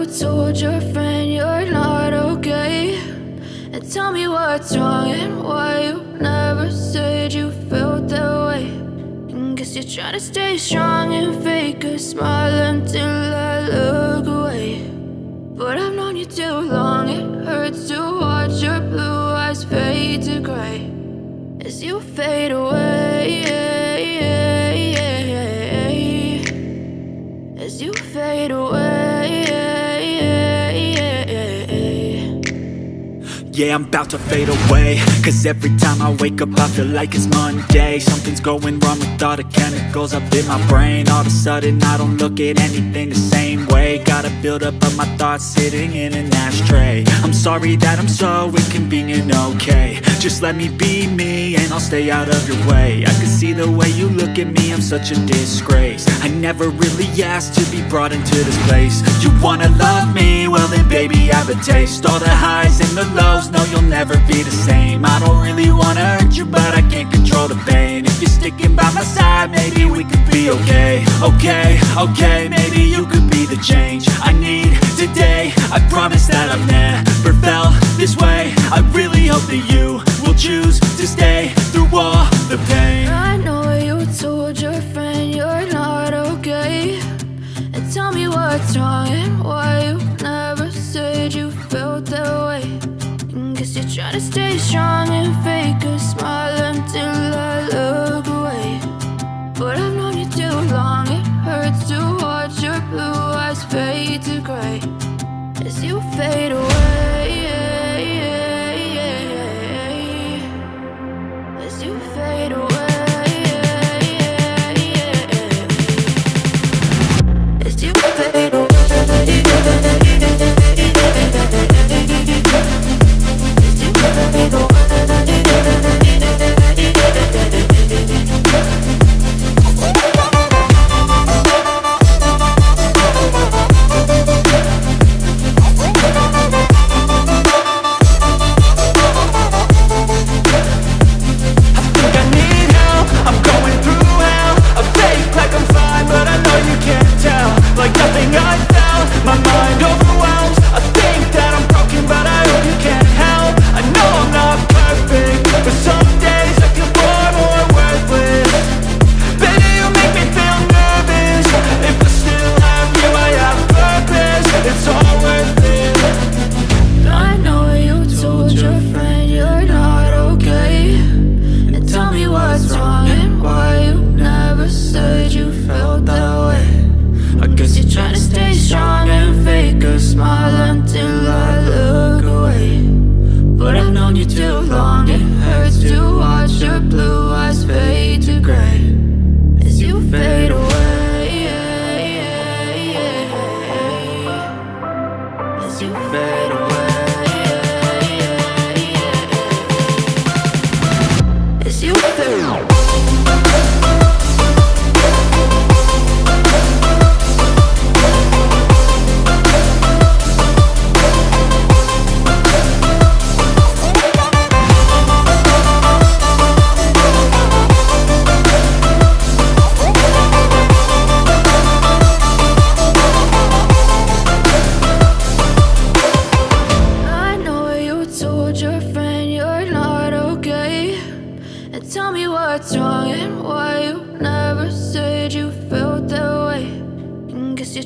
told your friend you're not okay? And tell me what's wrong and why you never said you felt that way. And guess you're trying to stay strong and fake a smile until I look away. But I've known you too long, it hurts to watch your blue eyes fade to gray as you fade away, as you fade away. Yeah, I'm about to fade away, cause every time I wake up I feel like it's Monday. Something's going wrong with all the chemicals up in my brain. All of a sudden I don't look at anything the same way. Got a buildup of my thoughts sitting in an ashtray. I'm sorry that I'm so inconvenient, okay? Just let me be me and I'll stay out of your way. I can see the way you look at me, I'm such a disgrace. I never really asked to be brought into this place. You wanna love me? Well then baby, have a taste. All the highs and the lows, no, you'll never be the same. I don't really wanna hurt you, but I can't control the pain. If you're sticking by my side, maybe we could be okay. Okay, maybe you could be the change I need today. I promise that I've never felt this way. I really hope that you will choose to stay through all the pain. I know you told your friend you're not okay. And tell me what's wrong and why you never said you felt that way. Guess you're trying to stay strong and fake a smile until I look away. But I've known you too long, it hurts to watch your blue eyes fade to gray as you fade away, as you fade away, as you fade away.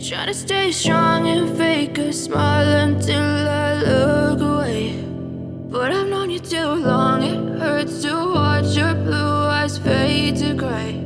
Trying to stay strong and fake a smile until I look away. But I've known you too long, it hurts to watch your blue eyes fade to gray